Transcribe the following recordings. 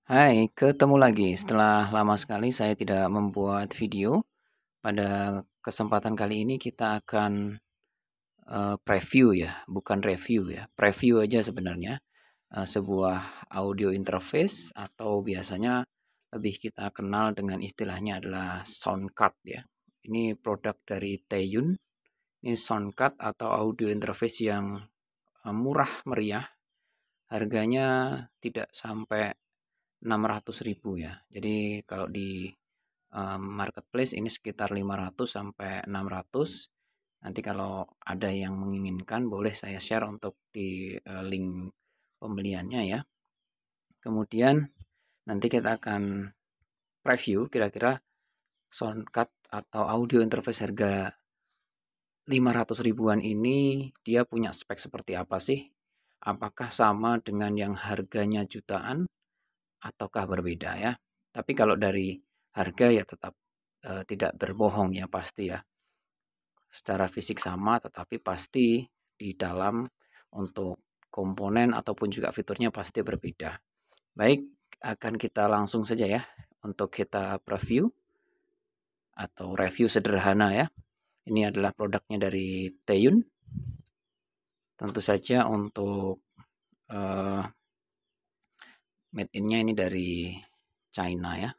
Hai, ketemu lagi. Setelah lama sekali saya tidak membuat video. Pada kesempatan kali ini kita akan preview ya, bukan review ya. Preview aja sebenarnya. Sebuah audio interface atau biasanya lebih kita kenal dengan istilahnya adalah sound card ya. Ini produk dari Taeyoon. Ini sound card atau audio interface yang murah meriah. Harganya tidak sampai 600.000 ya. Jadi kalau di marketplace ini sekitar 500 sampai 600. Nanti kalau ada yang menginginkan boleh saya share untuk di link pembeliannya ya. Kemudian nanti kita akan preview kira-kira soundcard atau audio interface harga 500 ribuan ini dia punya spek seperti apa sih? Apakah sama dengan yang harganya jutaan ataukah berbeda ya? Tapi kalau dari harga ya tetap tidak berbohong ya pasti ya. Secara fisik sama tetapi pasti di dalam untuk komponen ataupun juga fiturnya pasti berbeda. Baik, akan kita langsung saja ya untuk kita preview atau review sederhana ya. Ini adalah produknya dari Taeyoon. Tentu saja untuk made in-nya ini dari China ya.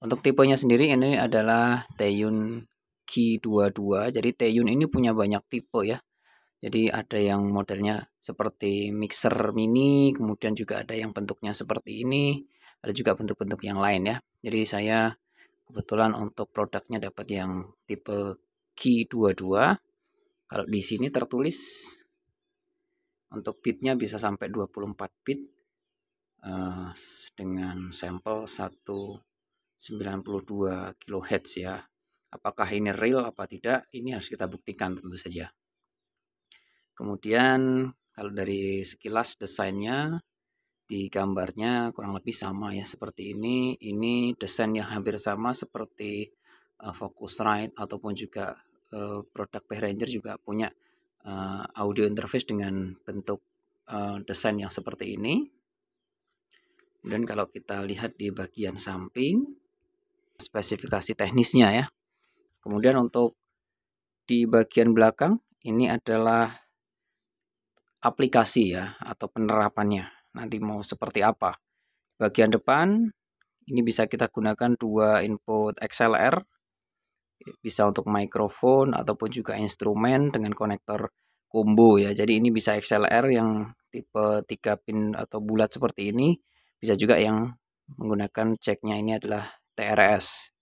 Untuk tipenya sendiri ini adalah Taeyoon Ki22. Jadi Taeyoon ini punya banyak tipe ya. Jadi ada yang modelnya seperti mixer mini, kemudian juga ada yang bentuknya seperti ini, ada juga bentuk-bentuk yang lain ya. Jadi saya kebetulan untuk produknya dapat yang tipe Ki22. Kalau di sini tertulis untuk bitnya bisa sampai 24 bit dengan sampel 192 kHz ya. Apakah ini real apa tidak? Ini harus kita buktikan tentu saja. Kemudian kalau dari sekilas desainnya di gambarnya kurang lebih sama ya seperti ini. Ini desain yang hampir sama seperti Focusrite ataupun juga produk Behringer juga punya audio interface dengan bentuk desain yang seperti ini. Dan kalau kita lihat di bagian samping spesifikasi teknisnya ya. Kemudian untuk di bagian belakang ini adalah aplikasi ya atau penerapannya. Nanti mau seperti apa. Bagian depan ini bisa kita gunakan dua input XLR. Bisa untuk mikrofon ataupun juga instrumen dengan konektor combo ya. Jadi ini bisa XLR yang tipe 3 pin atau bulat seperti ini. Bisa juga yang menggunakan jacknya ini adalah TRS.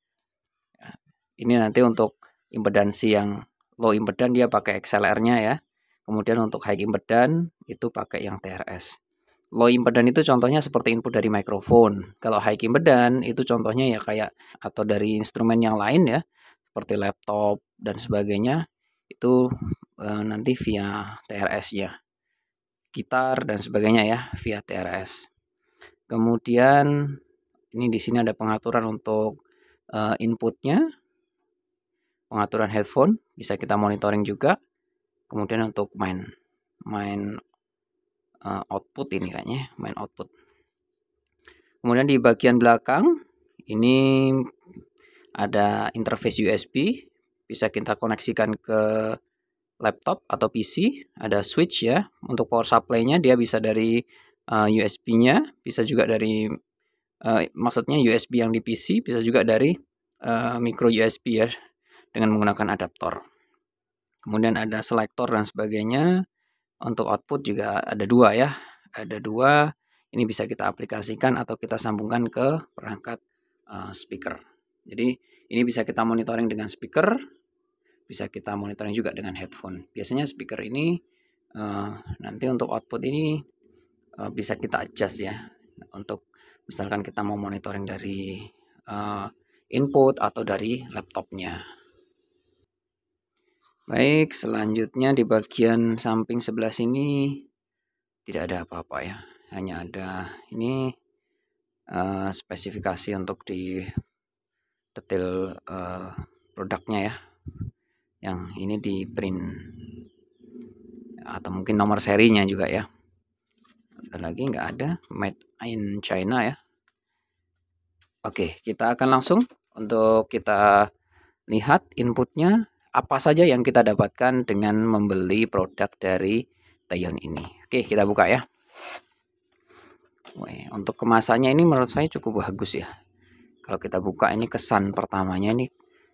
Ini nanti untuk impedansi yang low impedan dia pakai XLR-nya ya. Kemudian untuk high impedan itu pakai yang TRS. Low impedan itu contohnya seperti input dari mikrofon. Kalau high impedan itu contohnya ya kayak atau dari instrumen yang lain ya, seperti laptop dan sebagainya. Itu nanti via TRS-nya. Gitar dan sebagainya ya via TRS. Kemudian ini di sini ada pengaturan untuk inputnya, pengaturan headphone bisa kita monitoring juga. Kemudian untuk main output ini kayaknya main output. Kemudian di bagian belakang ini ada interface USB, bisa kita koneksikan ke laptop atau PC. Ada switch ya untuk power supply-nya, dia bisa dari USB-nya, bisa juga dari maksudnya USB yang di PC, bisa juga dari micro USB ya dengan menggunakan adaptor. Kemudian ada selektor dan sebagainya. Untuk output juga ada dua ya, ada dua. Ini bisa kita aplikasikan atau kita sambungkan ke perangkat speaker. Jadi ini bisa kita monitoring dengan speaker, bisa kita monitoring juga dengan headphone. Biasanya speaker ini nanti untuk output ini bisa kita adjust ya. Untuk misalkan kita mau monitoring dari input atau dari laptopnya. Baik, selanjutnya di bagian samping sebelah sini tidak ada apa-apa ya. Hanya ada ini spesifikasi untuk di detail produknya ya. Yang ini di print atau mungkin nomor serinya juga ya. Ada lagi nggak ada, made in China ya. Oke, kita akan langsung untuk kita lihat inputnya apa saja yang kita dapatkan dengan membeli produk dari Taeyon ini. Oke, kita buka ya. Untuk kemasannya ini menurut saya cukup bagus ya. Kalau kita buka ini, kesan pertamanya ini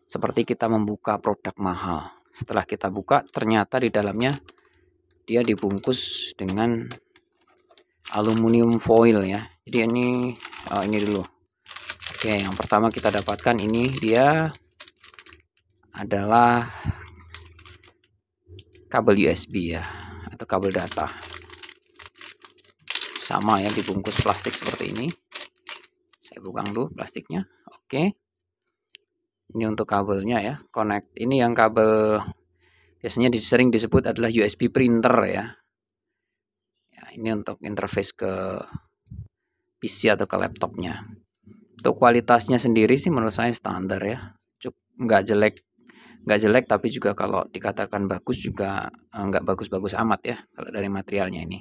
seperti kita membuka produk mahal. Setelah kita buka, ternyata di dalamnya dia dibungkus dengan aluminium foil ya. Jadi ini dulu. Oke, yang pertama kita dapatkan ini dia adalah kabel USB ya, atau kabel data. Sama ya, dibungkus plastik seperti ini. Saya buka dulu plastiknya. Oke. Ini untuk kabelnya ya, connect. Ini yang kabel biasanya sering disebut adalah USB printer ya. Ya, ini untuk interface ke PC atau ke laptopnya. Untuk kualitasnya sendiri sih menurut saya standar ya. Nggak jelek tapi juga kalau dikatakan bagus juga nggak bagus-bagus amat ya kalau dari materialnya ini.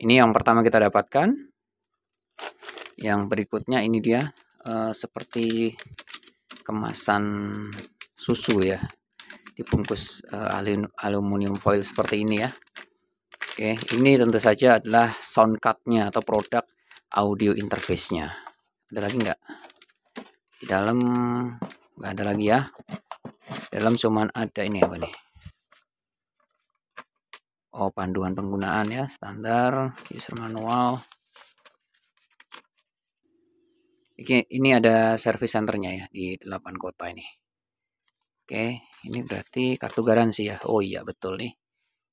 Ini yang pertama kita dapatkan. Yang berikutnya ini dia seperti kemasan susu ya, dibungkus aluminium foil seperti ini ya. Oke, ini tentu saja adalah sound card-nya atau produk audio interface-nya. Ada lagi nggak? Di dalam nggak ada lagi ya. Dalam cuman ada ini apa nih? Oh, panduan penggunaan ya, standar, user manual. Ini ada service centernya ya di 8 kota ini. Oke, ini berarti kartu garansi ya. Oh iya betul nih.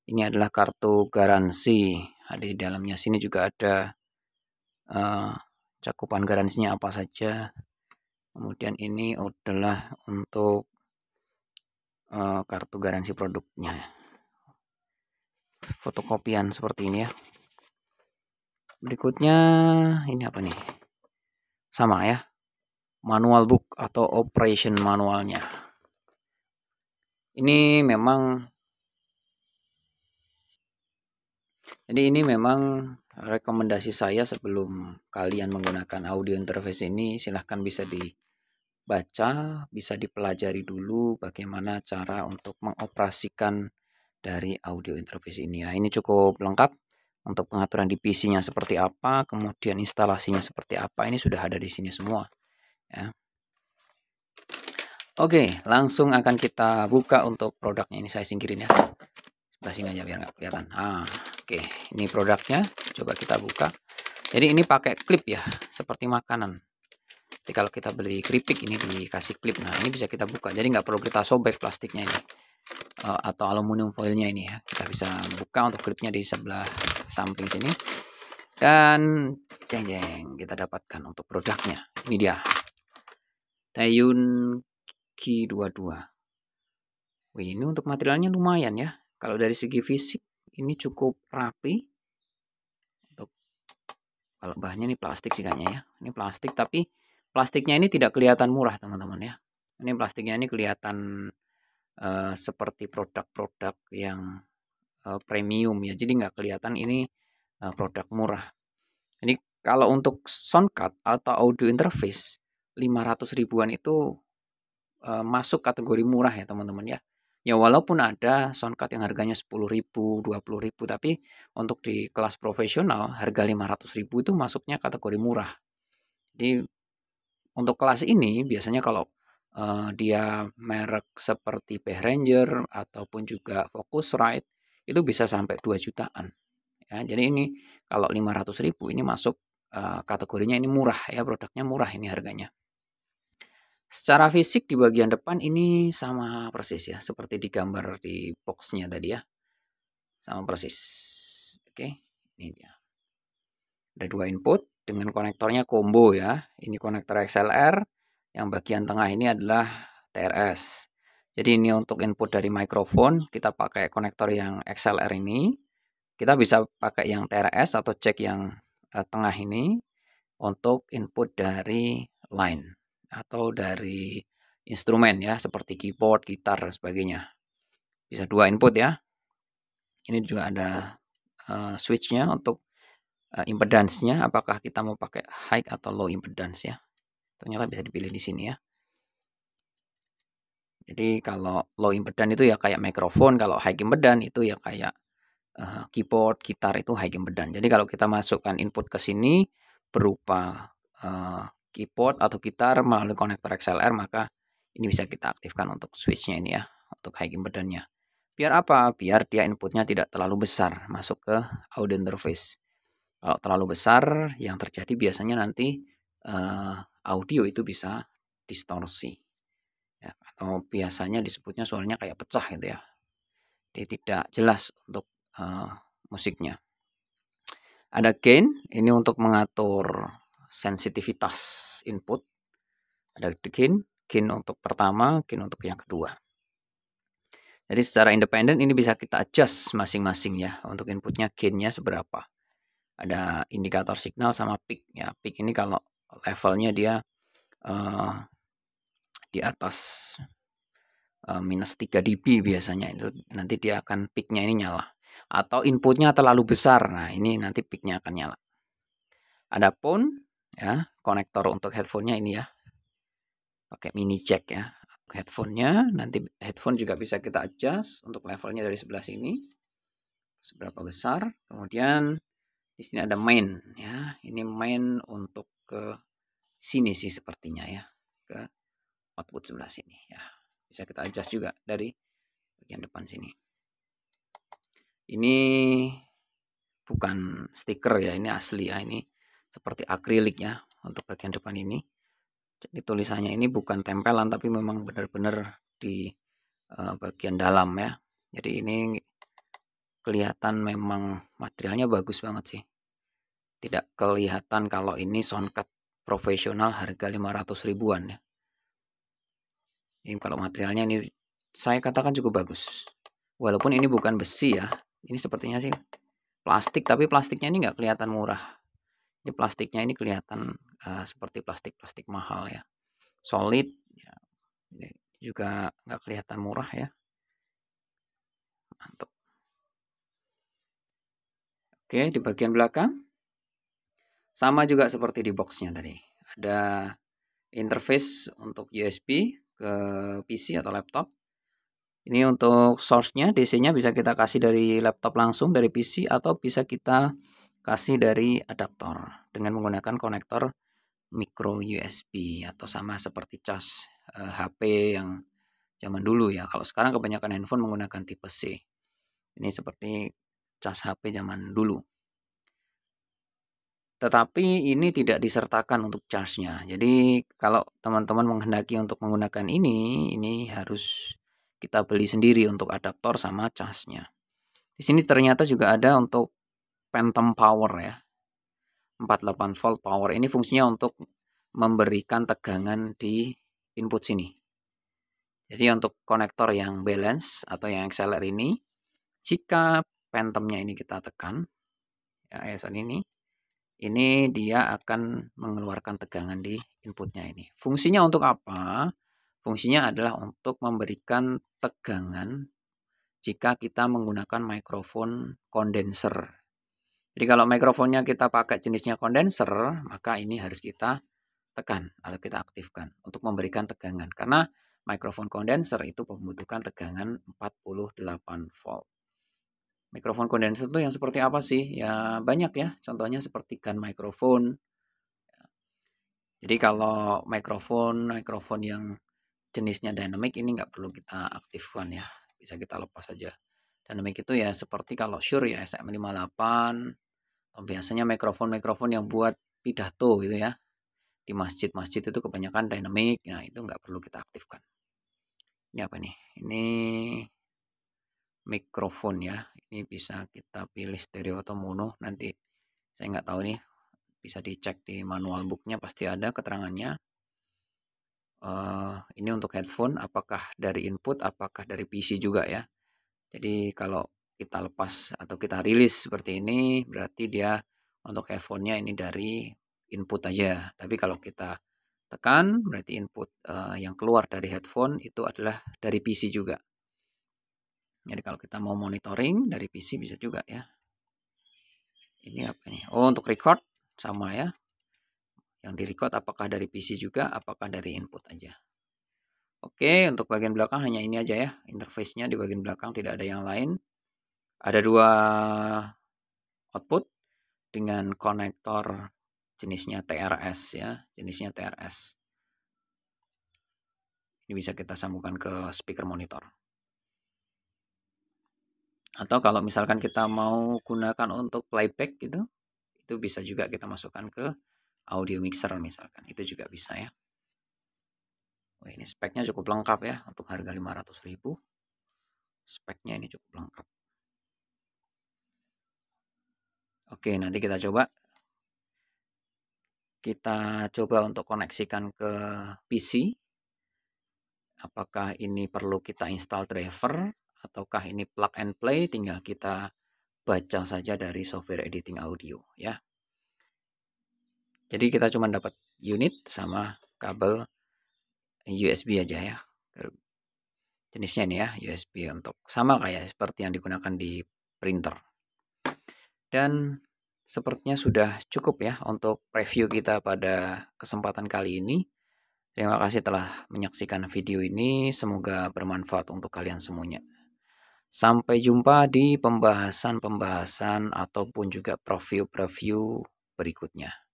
Ini adalah kartu garansi. Ada di dalamnya. Sini juga ada cakupan garansinya apa saja. Kemudian ini adalah untuk kartu garansi produknya. Fotokopian seperti ini ya. Berikutnya ini apa nih? Sama ya. Manual book atau operation manualnya. Ini memang rekomendasi saya sebelum kalian menggunakan audio interface ini, silahkan bisa dibaca, bisa dipelajari dulu bagaimana cara untuk mengoperasikan dari audio interface ini ya. Ini cukup lengkap untuk pengaturan di PC-nya seperti apa, kemudian instalasinya seperti apa, ini sudah ada di sini semua ya. Oke, langsung akan kita buka untuk produknya. Ini saya singkirin ya, sebelah sini aja biar nggak kelihatan. Oke, ini produknya, coba kita buka. Jadi ini pakai klip ya, seperti makanan. Jadi kalau kita beli keripik ini dikasih klip. Nah ini bisa kita buka, jadi nggak perlu kita sobek plastiknya ini atau aluminium foilnya ini ya. Kita bisa buka untuk klipnya di sebelah samping sini. Dan jeng jeng, kita dapatkan untuk produknya. Ini dia, Taeyon Ki22. Wih, ini untuk materialnya lumayan ya. Kalau dari segi fisik ini cukup rapi. Untuk kalau bahannya ini plastik sih kayaknya ya. Ini plastik, tapi plastiknya ini tidak kelihatan murah teman-teman ya. Ini plastiknya ini kelihatan seperti produk-produk yang premium ya. Jadi nggak kelihatan ini produk murah. Jadi kalau untuk sound card atau audio interface 500 ribuan itu masuk kategori murah ya teman-teman ya. Ya walaupun ada soundcard yang harganya 10.000, 20.000, tapi untuk di kelas profesional harga 500.000 itu masuknya kategori murah. Jadi untuk kelas ini biasanya kalau dia merek seperti Behringer ataupun juga Focusrite itu bisa sampai 2 jutaan. Ya, jadi ini kalau 500.000 ini masuk kategorinya ini murah ya, produknya murah ini harganya. Secara fisik di bagian depan ini sama persis ya, seperti digambar di boxnya tadi ya. Sama persis. Oke, ini dia. Ada 2 input dengan konektornya combo ya. Ini konektor XLR, yang bagian tengah ini adalah TRS. Jadi ini untuk input dari mikrofon, kita pakai konektor yang XLR ini. Kita bisa pakai yang TRS atau jack yang tengah ini untuk input dari line atau dari instrumen ya, seperti keyboard, gitar dan sebagainya. Bisa 2 input ya. Ini juga ada switchnya untuk impedance-nya, apakah kita mau pakai high atau low impedance ya. Ternyata bisa dipilih di sini ya. Jadi kalau low impedance itu ya kayak mikrofon, kalau high impedance itu ya kayak keyboard, gitar itu high impedance. Jadi kalau kita masukkan input ke sini berupa keyboard atau gitar melalui konektor XLR, maka ini bisa kita aktifkan untuk switch-nya ini ya, untuk high impedance-nya. Biar apa? Biar dia inputnya tidak terlalu besar masuk ke audio interface. Kalau terlalu besar, yang terjadi biasanya nanti audio itu bisa distorsi. Ya, atau biasanya disebutnya suaranya kayak pecah gitu ya. Jadi tidak jelas untuk musiknya. Ada gain, ini untuk mengatur sensitivitas input. Ada gain untuk pertama, gain untuk yang kedua. Jadi secara independen ini bisa kita adjust masing-masing ya, untuk inputnya gainnya seberapa. Ada indikator signal sama peak ya. Peak ini kalau levelnya dia di atas minus 3 dB biasanya, itu nanti dia akan peaknya ini nyala. Atau inputnya terlalu besar, nah ini nanti peaknya akan nyala. Ada phone ya, konektor untuk headphone-nya ini ya, pakai mini jack ya. Headphone-nya nanti headphone juga bisa kita adjust untuk levelnya dari sebelah sini seberapa besar. Kemudian di sini ada main ya, ini main untuk ke sini sih sepertinya ya, ke output sebelah sini ya. Bisa kita adjust juga dari bagian depan sini. Ini bukan stiker ya, ini asli ya, ini seperti akrilik ya untuk bagian depan ini. Jadi tulisannya ini bukan tempelan tapi memang benar-benar di bagian dalam ya. Jadi ini kelihatan memang materialnya bagus banget sih. Tidak kelihatan kalau ini soundcard profesional harga 500 ribuan ya. Ini kalau materialnya ini saya katakan cukup bagus. Walaupun ini bukan besi ya. Ini sepertinya sih plastik, tapi plastiknya ini nggak kelihatan murah. Ini plastiknya ini kelihatan seperti plastik-plastik mahal ya. Solid ya. Ini juga nggak kelihatan murah ya. Mantap. Oke, di bagian belakang sama juga seperti di boxnya tadi. Ada interface untuk USB ke PC atau laptop. Ini untuk source-nya, DC-nya bisa kita kasih dari laptop langsung, dari PC, atau bisa kita kasih dari adaptor dengan menggunakan konektor micro USB atau sama seperti cas HP yang zaman dulu ya. Kalau sekarang kebanyakan handphone menggunakan tipe C. Ini seperti cas HP zaman dulu. Tetapi ini tidak disertakan untuk charge-nya. Jadi kalau teman-teman menghendaki untuk menggunakan ini harus kita beli sendiri untuk adaptor sama cas-nya. Di sini ternyata juga ada untuk phantom power ya. 48 volt power ini fungsinya untuk memberikan tegangan di input sini. Jadi untuk konektor yang balance atau yang XLR ini, jika phantomnya ini kita tekan, ya ini dia akan mengeluarkan tegangan di inputnya ini. Fungsinya untuk apa? Fungsinya adalah untuk memberikan tegangan jika kita menggunakan mikrofon kondenser. Jadi kalau mikrofonnya kita pakai jenisnya kondenser, maka ini harus kita tekan atau kita aktifkan untuk memberikan tegangan. Karena mikrofon kondenser itu membutuhkan tegangan 48 volt. Mikrofon kondenser itu yang seperti apa sih? Ya banyak ya, contohnya seperti gun mikrofon. Jadi kalau mikrofon yang jenisnya dynamic ini nggak perlu kita aktifkan ya, bisa kita lepas saja. Dynamic itu ya seperti kalau Shure ya SM58, atau biasanya mikrofon yang buat pidato gitu ya. Di masjid-masjid itu kebanyakan dynamic, nah itu nggak perlu kita aktifkan. Ini apa nih? Ini mikrofon ya, ini bisa kita pilih stereo atau mono, nanti saya nggak tahu nih, bisa dicek di manual booknya pasti ada keterangannya. Ini untuk headphone, apakah dari input, apakah dari PC juga ya. Jadi kalau kita lepas atau kita rilis seperti ini, berarti dia untuk headphone-nya ini dari input aja. Tapi kalau kita tekan, berarti input yang keluar dari headphone itu adalah dari PC juga. Jadi kalau kita mau monitoring dari PC bisa juga ya. Ini apa nih? Oh, untuk record sama ya. Yang di record apakah dari PC juga, apakah dari input aja. Oke, untuk bagian belakang hanya ini aja ya. Interface-nya di bagian belakang tidak ada yang lain. Ada 2 output dengan konektor jenisnya TRS ya, jenisnya TRS. Ini bisa kita sambungkan ke speaker monitor. Atau kalau misalkan kita mau gunakan untuk playback gitu, itu bisa juga kita masukkan ke audio mixer misalkan. Itu juga bisa ya. Wah, ini speknya cukup lengkap ya untuk harga 500.000. Speknya ini cukup lengkap. Oke, nanti kita coba. Kita coba untuk koneksikan ke PC. Apakah ini perlu kita install driver ataukah ini plug and play, tinggal kita baca saja dari software editing audio ya. Jadi kita cuma dapat unit sama kabel USB aja ya. Jenisnya ini ya, USB untuk sama kayak seperti yang digunakan di printer. Dan sepertinya sudah cukup ya untuk review kita pada kesempatan kali ini. Terima kasih telah menyaksikan video ini, semoga bermanfaat untuk kalian semuanya. Sampai jumpa di pembahasan-pembahasan ataupun juga preview-preview berikutnya.